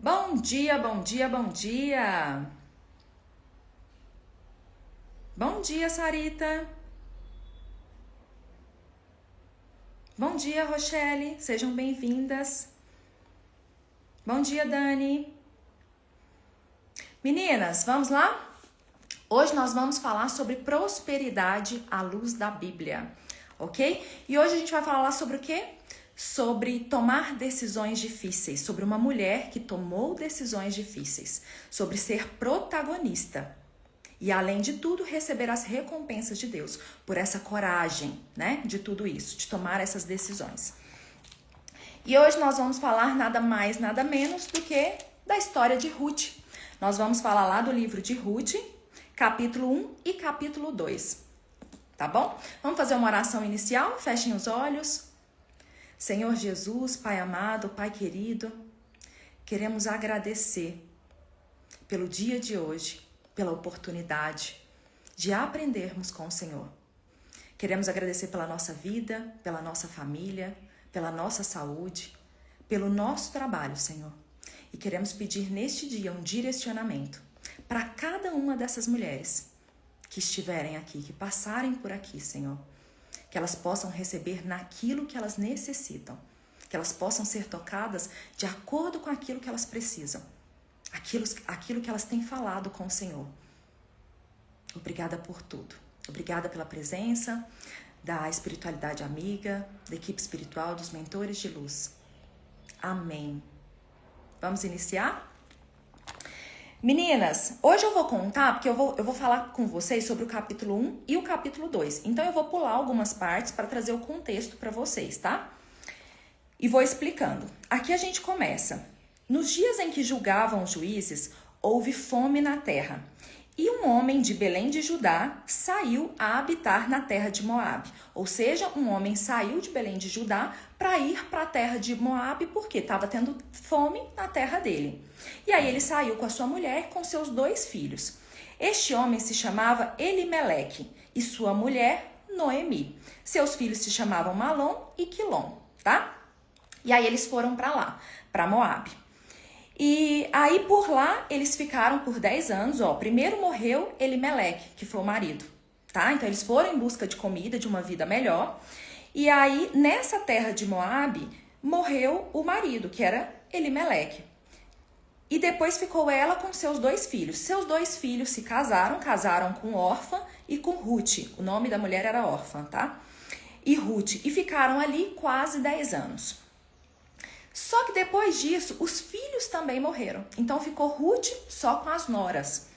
Bom dia, bom dia, bom dia. Bom dia, Sarita. Bom dia, Rochelle. Sejam bem-vindas. Bom dia, Dani. Meninas, vamos lá? Hoje nós vamos falar sobre prosperidade à luz da Bíblia, ok? E hoje a gente vai falar sobre o quê? Sobre tomar decisões difíceis, sobre uma mulher que tomou decisões difíceis, sobre ser protagonista e, além de tudo, receber as recompensas de Deus por essa coragem, né, de tudo isso, de tomar essas decisões. E hoje nós vamos falar nada mais, nada menos do que da história de Ruth. Nós vamos falar lá do livro de Ruth, capítulo 1 e capítulo 2, tá bom? Vamos fazer uma oração inicial? Fechem os olhos. Senhor Jesus, Pai amado, Pai querido, queremos agradecer pelo dia de hoje, pela oportunidade de aprendermos com o Senhor. Queremos agradecer pela nossa vida, pela nossa família, pela nossa saúde, pelo nosso trabalho, Senhor. E queremos pedir neste dia um direcionamento para cada uma dessas mulheres que estiverem aqui, que passarem por aqui, Senhor. Que elas possam receber naquilo que elas necessitam, que elas possam ser tocadas de acordo com aquilo que elas precisam, aquilo que elas têm falado com o Senhor. Obrigada por tudo. Obrigada pela presença da espiritualidade amiga, da equipe espiritual, dos mentores de luz. Amém. Vamos iniciar? Meninas, hoje eu vou contar, porque eu vou falar com vocês sobre o capítulo 1 e o capítulo 2. Então eu vou pular algumas partes para trazer o contexto para vocês, tá? E vou explicando. Aqui a gente começa. Nos dias em que julgavam os juízes, houve fome na terra. E um homem de Belém de Judá saiu a habitar na terra de Moabe. Ou seja, um homem saiu de Belém de Judá para ir para a terra de Moabe porque estava tendo fome na terra dele. E aí ele saiu com a sua mulher e com seus 2 filhos. Este homem se chamava Elimeleque e sua mulher Noemi. Seus filhos se chamavam Malom e Quilom, tá? E aí eles foram para lá, para Moabe. E aí por lá eles ficaram por 10 anos, ó. Primeiro morreu Elimeleque, que foi o marido, tá? Então eles foram em busca de comida, de uma vida melhor. E aí nessa terra de Moabe morreu o marido, que era Elimeleque. E depois ficou ela com seus 2 filhos. Seus 2 filhos se casaram com Orfa e com Ruth. O nome da mulher era Orfa, tá? E Ruth. E ficaram ali quase 10 anos. Só que depois disso, os filhos também morreram. Então ficou Ruth só com as noras.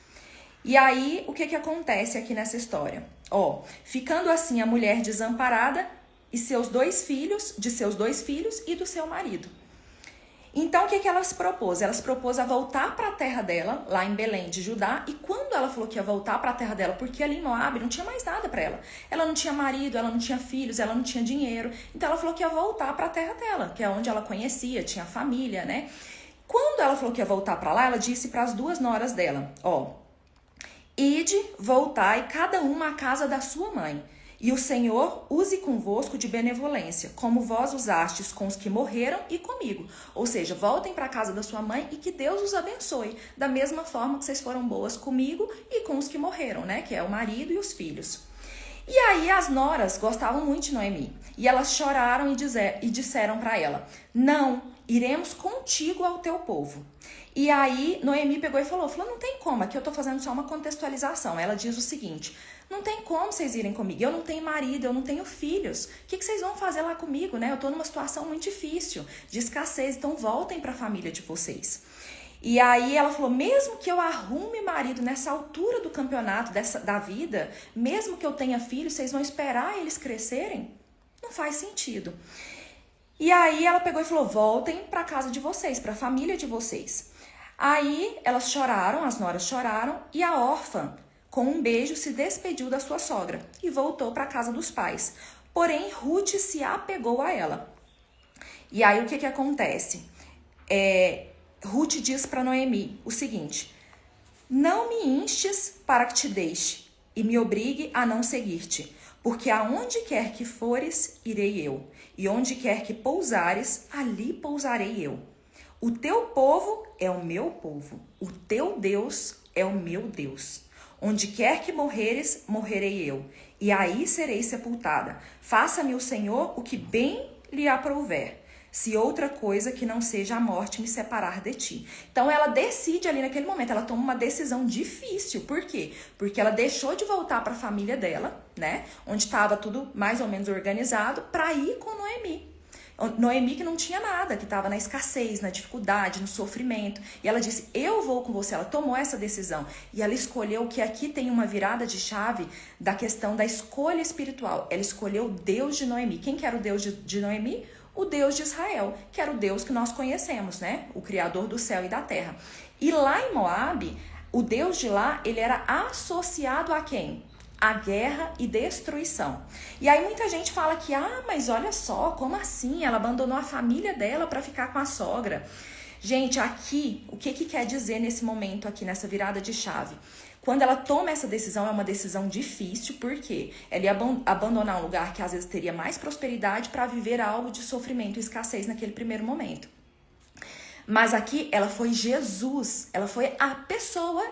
E aí, o que acontece aqui nessa história? Ó, ficando assim a mulher desamparada e de seus 2 filhos e do seu marido. Então, o que elas propôs? Elas propôs a voltar para a terra dela, lá em Belém de Judá. E quando ela falou que ia voltar para a terra dela, porque ali em Moabe não tinha mais nada para ela. Ela não tinha marido, ela não tinha filhos, ela não tinha dinheiro. Então, ela falou que ia voltar para a terra dela, que é onde ela conhecia, tinha família, né? Quando ela falou que ia voltar para lá, ela disse para as 2 noras dela, ó, ide, voltai, cada uma à casa da sua mãe. E o Senhor use convosco de benevolência, como vós usastes com os que morreram e comigo. Ou seja, voltem para a casa da sua mãe e que Deus os abençoe, da mesma forma que vocês foram boas comigo e com os que morreram, né? Que é o marido e os filhos. E aí as noras gostavam muito de Noemi. E elas choraram e disseram para ela, não, iremos contigo ao teu povo. E aí Noemi pegou e falou, não tem como, aqui eu tô fazendo só uma contextualização. Ela diz o seguinte, não tem como vocês irem comigo, eu não tenho marido, eu não tenho filhos. O que vocês vão fazer lá comigo, né? Eu tô numa situação muito difícil, de escassez, então voltem para a família de vocês. E aí ela falou, mesmo que eu arrume marido nessa altura do campeonato, da vida, mesmo que eu tenha filhos, vocês vão esperar eles crescerem? Não faz sentido. E aí ela pegou e falou, voltem para casa de vocês, para a família de vocês. Aí elas choraram, as noras choraram, e a órfã, com um beijo, se despediu da sua sogra e voltou para a casa dos pais. Porém, Ruth se apegou a ela. E aí o que acontece? Ruth diz para Noemi o seguinte, não me instes para que te deixe e me obrigue a não seguir-te, porque aonde quer que fores, irei eu, e onde quer que pousares, ali pousarei eu. O teu povo é o meu povo, o teu Deus é o meu Deus. Onde quer que morreres, morrerei eu, e aí serei sepultada. Faça-me o Senhor o que bem lhe aprouver, se outra coisa que não seja a morte me separar de ti. Então ela decide ali naquele momento, ela toma uma decisão difícil. Por quê? Porque ela deixou de voltar para a família dela, né? Onde estava tudo mais ou menos organizado, para ir com Noemi. Noemi que não tinha nada, que estava na escassez, na dificuldade, no sofrimento. E ela disse, eu vou com você. Ela tomou essa decisão. E ela escolheu que aqui tem uma virada de chave da questão da escolha espiritual. Ela escolheu o Deus de Noemi. Quem que era o Deus de Noemi? O Deus de Israel, que era o Deus que nós conhecemos, né? O Criador do céu e da terra. E lá em Moabe, o Deus de lá, ele era associado a quem? A guerra e destruição. E aí muita gente fala que, mas olha só, como assim? Ela abandonou a família dela para ficar com a sogra. Gente, aqui, o que quer dizer nesse momento aqui, nessa virada de chave? Quando ela toma essa decisão, é uma decisão difícil, porque ela ia abandonar um lugar que às vezes teria mais prosperidade para viver algo de sofrimento e escassez naquele primeiro momento. Mas aqui ela foi Jesus, ela foi a pessoa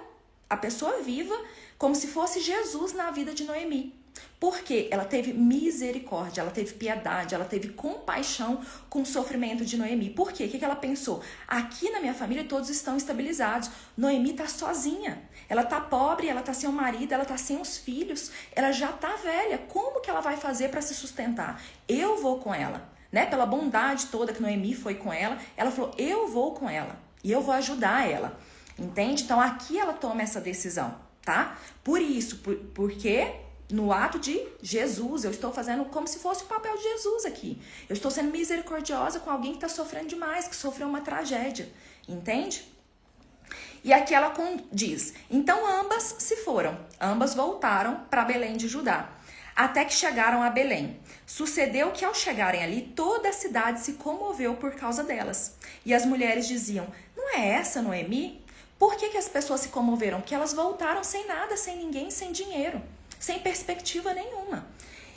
viva, como se fosse Jesus na vida de Noemi. Porque ela teve misericórdia, ela teve piedade, ela teve compaixão com o sofrimento de Noemi. Por quê? O que ela pensou? Aqui na minha família todos estão estabilizados. Noemi tá sozinha. Ela tá pobre, ela tá sem o marido, ela tá sem os filhos. Ela já tá velha. Como que ela vai fazer para se sustentar? Eu vou com ela. Né? Pela bondade toda que Noemi foi com ela, ela falou, eu vou com ela. E eu vou ajudar ela. Entende? Então aqui ela toma essa decisão, tá? Por isso, porque no ato de Jesus, eu estou fazendo como se fosse o papel de Jesus aqui. Eu estou sendo misericordiosa com alguém que está sofrendo demais, que sofreu uma tragédia, entende? E aqui ela diz, então ambas se foram, ambas voltaram para Belém de Judá, até que chegaram a Belém. Sucedeu que ao chegarem ali, toda a cidade se comoveu por causa delas. E as mulheres diziam, não é essa Noemi? Por que as pessoas se comoveram? Porque elas voltaram sem nada, sem ninguém, sem dinheiro, sem perspectiva nenhuma.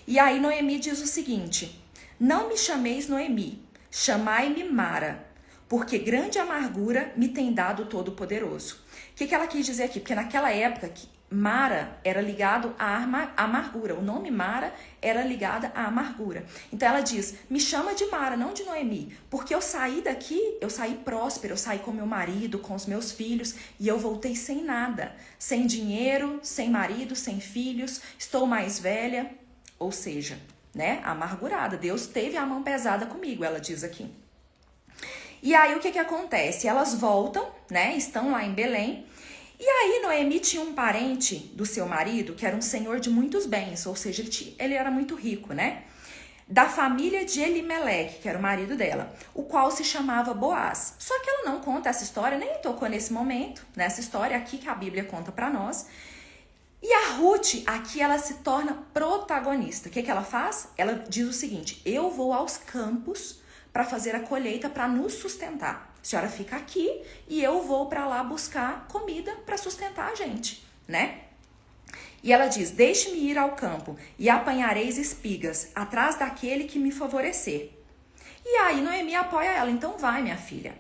E aí Noemi diz o seguinte, não me chameis Noemi, chamai-me Mara, porque grande amargura me tem dado o Todo-Poderoso. O que ela quis dizer aqui? Porque naquela época, Mara era ligado à amargura. O nome Mara era ligado à amargura. Então ela diz, me chama de Mara, não de Noemi. Porque eu saí daqui, eu saí próspera, eu saí com meu marido, com os meus filhos, e eu voltei sem nada. Sem dinheiro, sem marido, sem filhos, estou mais velha. Ou seja, né, amargurada. Deus teve a mão pesada comigo, ela diz aqui. E aí o que acontece? Elas voltam, né, estão lá em Belém. E aí Noemi tinha um parente do seu marido que era um senhor de muitos bens, ou seja, ele era muito rico, né? Da família de Elimeleque, que era o marido dela, o qual se chamava Boaz. Só que ela não conta essa história, nem tocou nesse momento, nessa história aqui que a Bíblia conta pra nós. E a Ruth, aqui ela se torna protagonista. O que ela faz? Ela diz o seguinte, eu vou aos campos para fazer a colheita para nos sustentar. A senhora fica aqui e eu vou para lá buscar comida para sustentar a gente, né? E ela diz, deixe-me ir ao campo e apanhareis espigas atrás daquele que me favorecer. E aí Noemi apoia ela, então vai minha filha.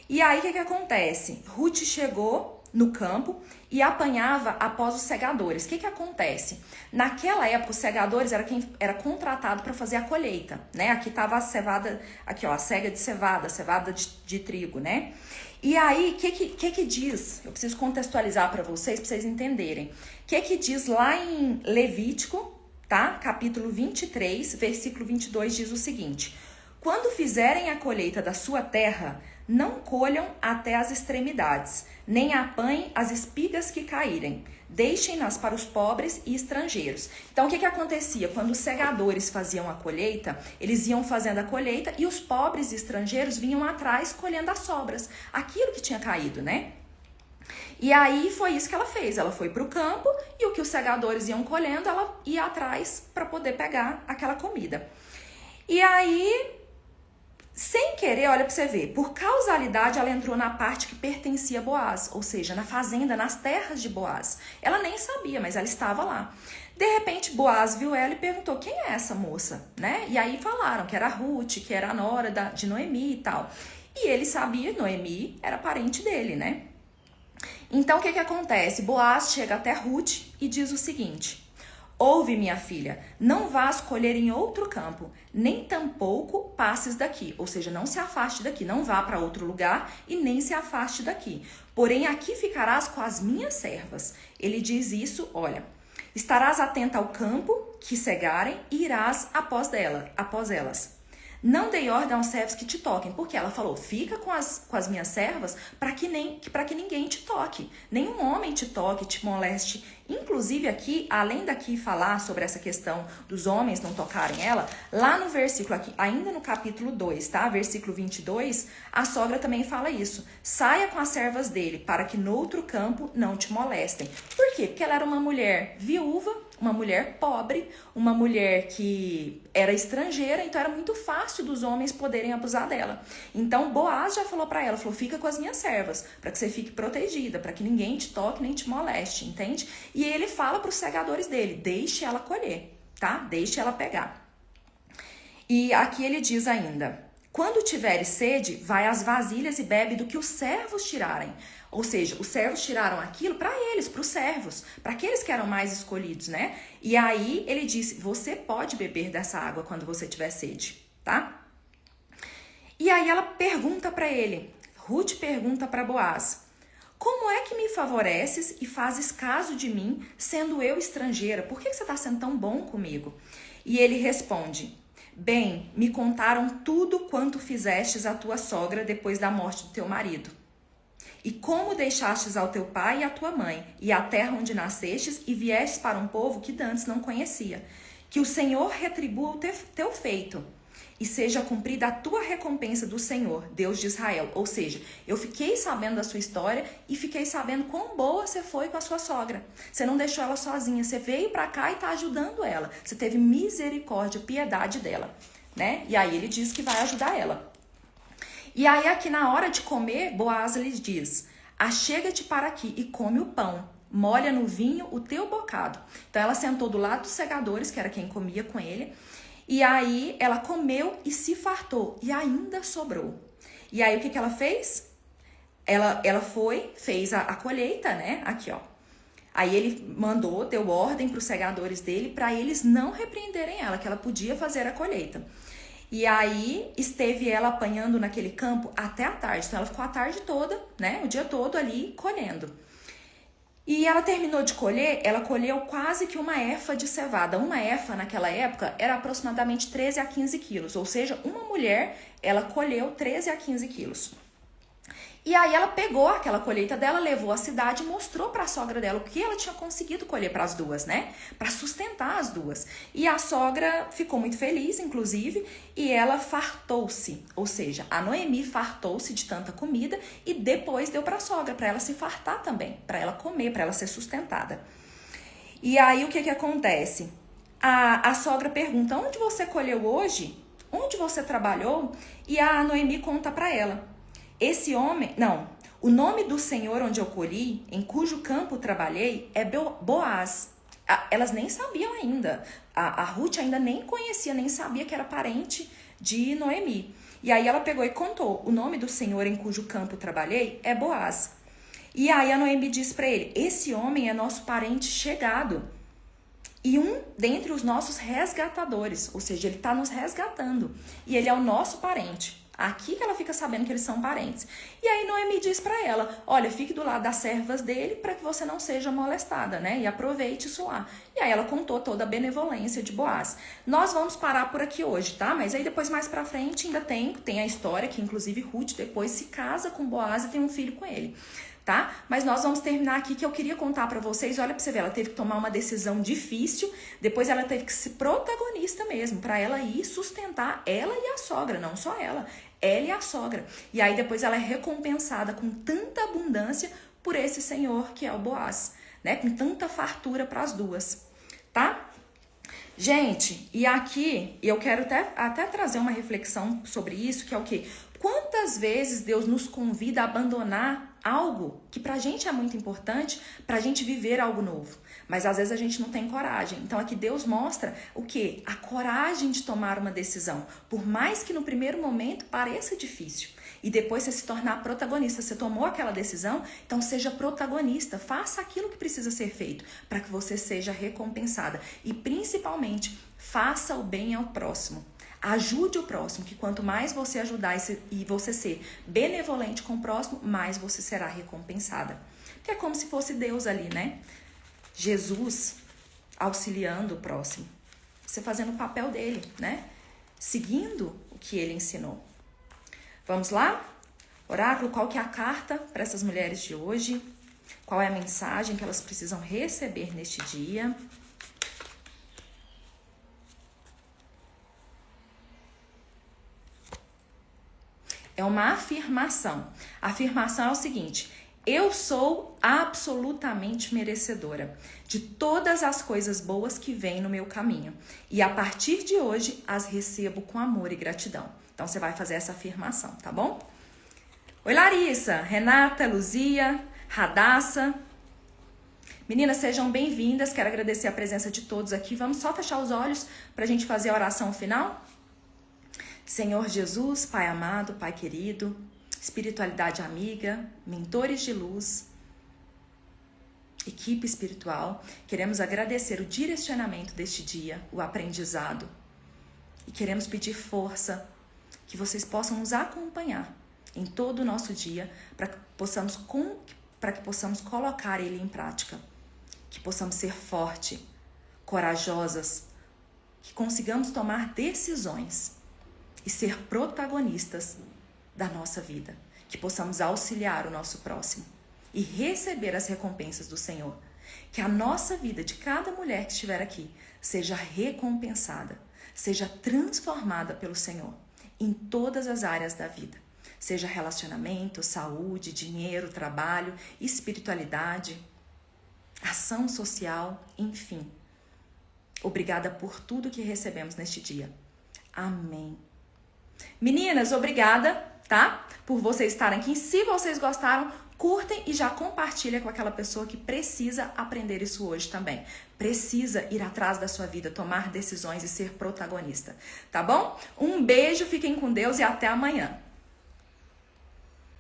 E aí o que acontece? Ruth chegou no campo e apanhava após os segadores. O que acontece? Naquela época, os segadores era quem era contratado para fazer a colheita, né? Aqui estava a cevada, aqui ó, a cega de cevada de trigo, né? E aí, o que diz? Eu preciso contextualizar para vocês entenderem. O que diz lá em Levítico, tá? Capítulo 23, versículo 22, diz o seguinte, quando fizerem a colheita da sua terra, não colham até as extremidades, nem apanhem as espigas que caírem. Deixem-nas para os pobres e estrangeiros. Então, o que acontecia? Quando os segadores faziam a colheita, eles iam fazendo a colheita e os pobres e estrangeiros vinham atrás colhendo as sobras. Aquilo que tinha caído, né? E aí foi isso que ela fez. Ela foi para o campo e o que os segadores iam colhendo, ela ia atrás para poder pegar aquela comida. E aí, sem querer, olha para você ver, por causalidade ela entrou na parte que pertencia a Boaz, ou seja, na fazenda, nas terras de Boaz. Ela nem sabia, mas ela estava lá. De repente, Boaz viu ela e perguntou, quem é essa moça? Né? E aí falaram que era Ruth, que era a nora de Noemi e tal. E E ele sabia, Noemi era parente dele, né? Então o que acontece? Boaz chega até Ruth e diz o seguinte: ouve, minha filha, não vás colher em outro campo, nem tampouco passes daqui. Ou seja, não se afaste daqui, não vá para outro lugar e nem se afaste daqui. Porém, aqui ficarás com as minhas servas. Ele diz isso, olha, estarás atenta ao campo que cegarem e irás após elas. Não dei ordem aos servos que te toquem, porque ela falou, fica com as minhas servas para que ninguém te toque, nenhum homem te toque, te moleste. Inclusive aqui, além daqui falar sobre essa questão dos homens não tocarem ela, lá no versículo aqui, ainda no capítulo 2, tá? Versículo 22, a sogra também fala isso. Saia com as servas dele, para que no outro campo não te molestem. Por quê? Porque ela era uma mulher viúva, uma mulher pobre, uma mulher que era estrangeira, então era muito fácil dos homens poderem abusar dela. Então Boaz já falou pra ela, falou, fica com as minhas servas, para que você fique protegida, para que ninguém te toque nem te moleste, entende? E ele fala pros segadores dele, deixe ela colher, tá? Deixe ela pegar. E aqui ele diz ainda, quando tiveres sede, vai às vasilhas e bebe do que os servos tirarem. Ou seja, os servos tiraram aquilo para eles, para os servos, para aqueles que eram mais escolhidos, né? E aí ele disse, você pode beber dessa água quando você tiver sede, tá? E aí ela pergunta para ele, Ruth pergunta para Boaz, como é que me favoreces e fazes caso de mim, sendo eu estrangeira? Por que você está sendo tão bom comigo? E ele responde, bem, me contaram tudo quanto fizestes à tua sogra depois da morte do teu marido. E como deixastes ao teu pai e à tua mãe, e a terra onde nascestes, e viestes para um povo que dantes não conhecia. Que o Senhor retribua o teu feito, e seja cumprida a tua recompensa do Senhor, Deus de Israel. Ou seja, eu fiquei sabendo da sua história e fiquei sabendo quão boa você foi com a sua sogra. Você não deixou ela sozinha, você veio para cá e está ajudando ela. Você teve misericórdia, piedade dela, né? E aí ele diz que vai ajudar ela. E aí aqui na hora de comer, Boaz lhes diz, achega-te para aqui e come o pão, molha no vinho o teu bocado. Então ela sentou do lado dos segadores, que era quem comia com ele, e aí ela comeu e se fartou, e ainda sobrou. E aí o que ela fez? Ela fez a colheita, né? Aqui, ó. Aí ele deu ordem para os segadores dele, para eles não repreenderem ela, que ela podia fazer a colheita. E aí esteve ela apanhando naquele campo até a tarde. Então ela ficou a tarde toda, né? O dia todo ali colhendo. E ela terminou de colher, ela colheu quase que uma efa de cevada. Uma efa naquela época era aproximadamente 13 a 15 quilos. Ou seja, uma mulher, ela colheu 13 a 15 quilos. E aí ela pegou aquela colheita dela, levou à cidade e mostrou para a sogra dela o que ela tinha conseguido colher para as duas, né? Para sustentar as duas. E a sogra ficou muito feliz, inclusive, e ela fartou-se. Ou seja, a Noemi fartou-se de tanta comida e depois deu para a sogra, para ela se fartar também, para ela comer, para ela ser sustentada. E aí o que acontece? A sogra pergunta, onde você colheu hoje? Onde você trabalhou? E a Noemi conta para ela. O nome do Senhor onde eu colhi, em cujo campo trabalhei, é Boaz. Elas nem sabiam ainda. A Ruth ainda nem conhecia, nem sabia que era parente de Noemi. E aí ela pegou e contou, o nome do Senhor em cujo campo trabalhei é Boaz. E aí a Noemi disse para ele, esse homem é nosso parente chegado. E um dentre os nossos resgatadores, ou seja, ele está nos resgatando. E ele é o nosso parente. Aqui que ela fica sabendo que eles são parentes. E aí Noemi diz para ela, olha, fique do lado das servas dele para que você não seja molestada, né? E aproveite isso lá. E aí ela contou toda a benevolência de Boaz. Nós vamos parar por aqui hoje, tá? Mas aí depois mais pra frente ainda tem a história que inclusive Ruth depois se casa com Boaz e tem um filho com ele. Tá? Mas nós vamos terminar aqui que eu queria contar pra vocês, olha pra você ver, ela teve que tomar uma decisão difícil, depois ela teve que ser protagonista mesmo, pra ela ir sustentar ela e a sogra, não só ela e a sogra. E aí depois ela é recompensada com tanta abundância por esse senhor que é o Boaz, né? Com tanta fartura pras duas, tá? Gente, e aqui eu quero até trazer uma reflexão sobre isso, que é o quê? Quantas vezes Deus nos convida a abandonar algo que pra gente é muito importante, pra gente viver algo novo. Mas às vezes a gente não tem coragem. Então aqui Deus mostra o quê? A coragem de tomar uma decisão. Por mais que no primeiro momento pareça difícil. e depois você se tornar protagonista. Você tomou aquela decisão, então seja protagonista. Faça aquilo que precisa ser feito para que você seja recompensada. E principalmente, faça o bem ao próximo. Ajude o próximo, que quanto mais você ajudar e você ser benevolente com o próximo, mais você será recompensada. Que é como se fosse Deus ali, né? Jesus auxiliando o próximo. Você fazendo o papel dele, né? Seguindo o que ele ensinou. Vamos lá? Oráculo, qual que é a carta para essas mulheres de hoje? Qual é a mensagem que elas precisam receber neste dia? É uma afirmação. A afirmação é o seguinte: eu sou absolutamente merecedora de todas as coisas boas que vêm no meu caminho. E a partir de hoje, as recebo com amor e gratidão. Então, você vai fazer essa afirmação, tá bom? Oi, Larissa, Renata, Luzia, Radassa. Meninas, sejam bem-vindas. Quero agradecer a presença de todos aqui. Vamos só fechar os olhos para a gente fazer a oração final? Senhor Jesus, Pai amado, Pai querido, espiritualidade amiga, mentores de luz, equipe espiritual, queremos agradecer o direcionamento deste dia, o aprendizado, e queremos pedir força, que vocês possam nos acompanhar em todo o nosso dia, para que possamos colocar ele em prática, que possamos ser fortes, corajosas, que consigamos tomar decisões e ser protagonistas da nossa vida, que possamos auxiliar o nosso próximo e receber as recompensas do Senhor. Que a nossa vida de cada mulher que estiver aqui seja recompensada, seja transformada pelo Senhor em todas as áreas da vida, seja relacionamento, saúde, dinheiro, trabalho, espiritualidade, ação social, enfim. Obrigada por tudo que recebemos neste dia. Amém. Meninas, obrigada, tá? Por vocês estarem aqui. Se vocês gostaram, curtem e já compartilha com aquela pessoa que precisa aprender isso hoje também. Precisa ir atrás da sua vida, tomar decisões e ser protagonista, tá bom? Um beijo, fiquem com Deus e até amanhã.